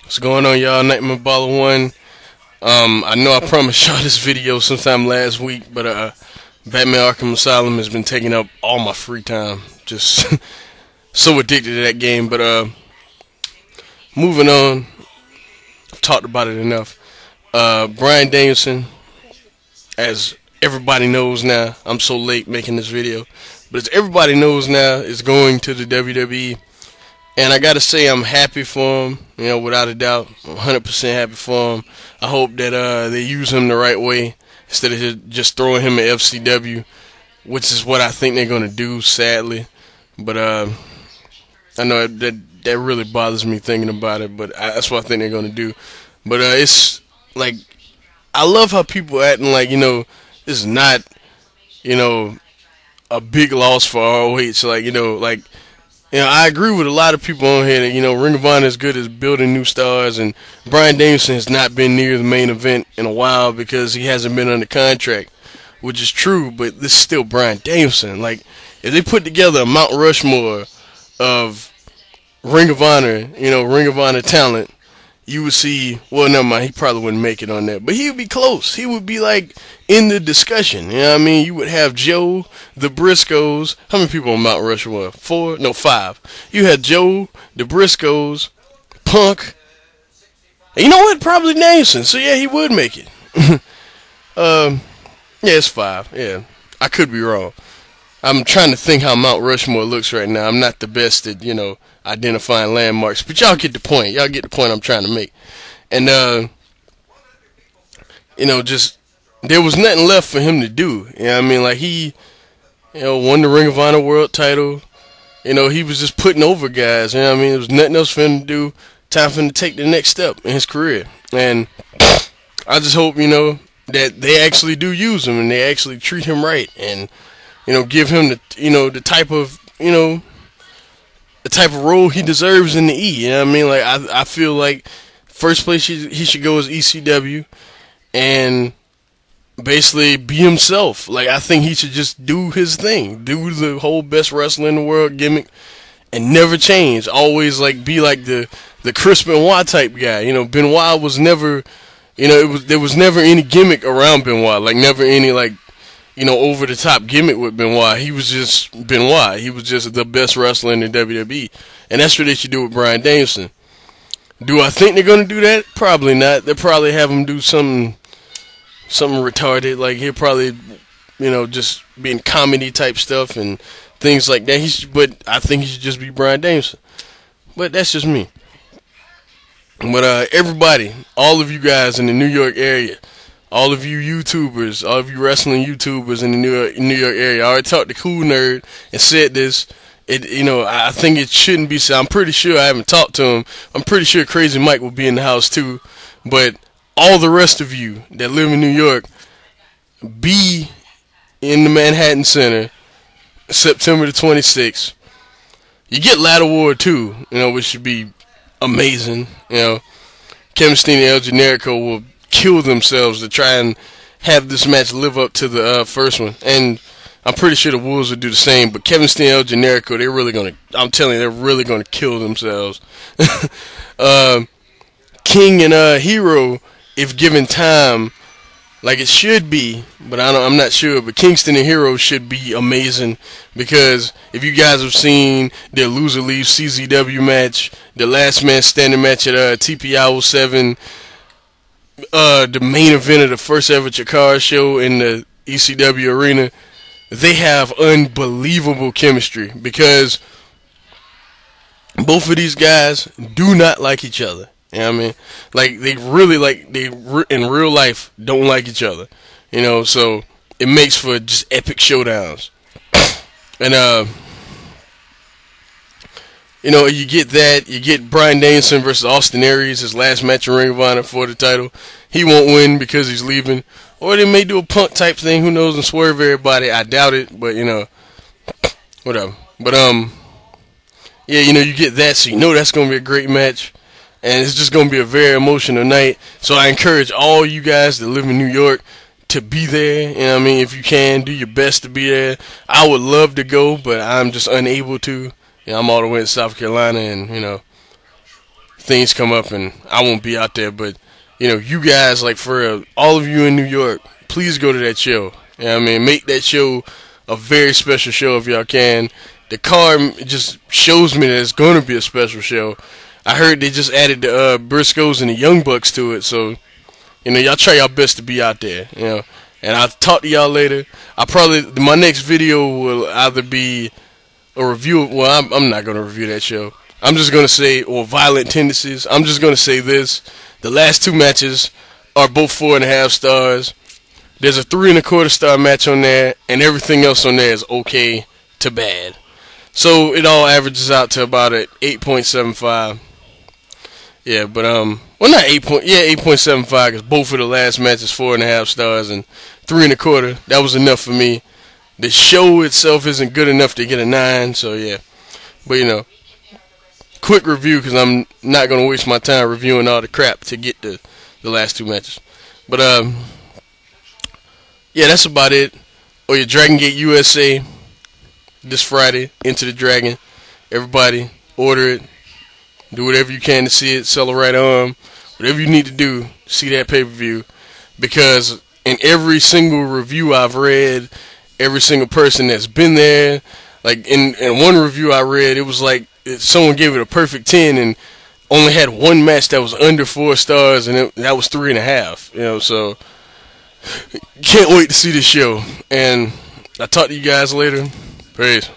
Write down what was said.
What's going on, y'all? Nightmare Baller One. I know I promised y'all this video sometime last week, but Batman Arkham Asylum has been taking up all my free time. Just so addicted to that game. But moving on, I've talked about it enough. Brian Danielson, as everybody knows now, I'm so late making this video, but as everybody knows now, is going to the WWE. And I gotta say, I'm happy for him, without a doubt. I'm 100% happy for him. I hope that they use him the right way instead of just throwing him at FCW, which is what I think they're gonna do, sadly. But I know that really bothers me thinking about it, but that's what I think they're gonna do. But it's like, I love how people acting like, this is not, a big loss for ROH. I agree with a lot of people on here that, Ring of Honor is good at building new stars, and Brian Danielson has not been near the main event in a while because he hasn't been under contract, which is true, but this is still Brian Danielson. Like, if they put together a Mount Rushmore of Ring of Honor, Ring of Honor talent, you would see, well, never mind, he probably wouldn't make it on that, but he would be close. He would be, in the discussion, You would have Joe, the Briscoes. How many people on Mount Rushmore? 4? No, 5. You had Joe, the Briscoes, Punk, and you know what? Probably Danielson. So, yeah, he would make it. Yeah, it's 5. Yeah, I could be wrong. I'm trying to think how Mount Rushmore looks right now. I'm not the best at, identifying landmarks, but y'all get the point. Y'all get the point I'm trying to make. And, just, there was nothing left for him to do. He, won the Ring of Honor world title. He was just putting over guys. There was nothing else for him to do. Time for him to take the next step in his career. And I just hope, that they actually do use him and they actually treat him right and, give him the type of, the type of role he deserves in the E. I feel like first place he should go is ECW and basically be himself. I think he should just do his thing, do the whole best wrestler in the world gimmick, and never change. Always be like the Chris Benoit type guy. Benoit was never, there was never any gimmick around Benoit. Never any over the top gimmick with Benoit. He was just Benoit. He was just the best wrestler in the WWE, and that's what they should do with Brian Danielson. Do I think they're gonna do that? Probably not. They'll probably have him do something retarded. He'll probably, just be in comedy type stuff and things like that. But I think he should just be Brian Danielson. But that's just me. But everybody, all of you guys in the New York area, all of you YouTubers, all of you wrestling YouTubers in the New York area, I already talked to Cool Nerd and said this. I think it shouldn't be said. I'm pretty sure, I haven't talked to him. I'm pretty sure Crazy Mike will be in the house too. But all the rest of you that live in New York, be in the Manhattan Center, September the 26th. You get Ladder War 2, which should be amazing. Kevin Steen and El Generico will kill themselves to try and have this match live up to the first one. And I'm pretty sure the Wolves will do the same. But Kevin Steen and El Generico, they're really going to, I'm telling you, they're really going to kill themselves. King and Hero, if given time, like it should be, but I'm not sure, but Kingston and Hero should be amazing, because if you guys have seen their loser leaves CZW match, the last man standing match at TPI 07, the main event of the first ever Chikara show in the ECW arena, they have unbelievable chemistry, because both of these guys do not like each other. They really, in real life, don't like each other. So it makes for just epic showdowns. And, you get that. You get Brian Danielson versus Austin Aries, his last match in Ring of Honor for the title. He won't win because he's leaving. Or they may do a Punk type thing, who knows, and swerve everybody. I doubt it, but, whatever. But, yeah, you get that, so that's going to be a great match. And it's just going to be a very emotional night. So I encourage all you guys that live in New York to be there. If you can, do your best to be there. I would love to go, but I'm just unable to. I'm all the way in South Carolina, and, things come up and I won't be out there. But you guys, like, for real, all of you in New York, please go to that show. I mean, make that show a very special show if y'all can. The card just shows me that it's going to be a special show. I heard they just added the Briscoes and the Young Bucks to it, so y'all try y'all best to be out there. And I'll talk to y'all later. My next video will either be a review. Well, I'm not going to review that show. I'm just going to say, or Violent Tendencies. I'm just going to say this: the last 2 matches are both 4.5 stars. There's a 3.25 star match on there, and everything else on there is okay to bad. So it all averages out to about an 8.75. Yeah, but well, not 8.75, because both of the last matches 4.5 stars and 3.25. That was enough for me. The show itself isn't good enough to get a 9, so yeah. But quick review, because I'm not gonna waste my time reviewing all the crap to get the last 2 matches. But yeah, that's about it. Oh yeah, Dragon Gate USA this Friday. Into the Dragon. Everybody, order it. Do whatever you can to see it. Sell a right arm. Whatever you need to do to see that pay-per-view. Because in every single review I've read, every single person that's been there, like in one review I read, it was like someone gave it a perfect 10 and only had one match that was under 4 stars, and that was 3.5. So can't wait to see this show. And I'll talk to you guys later. Peace.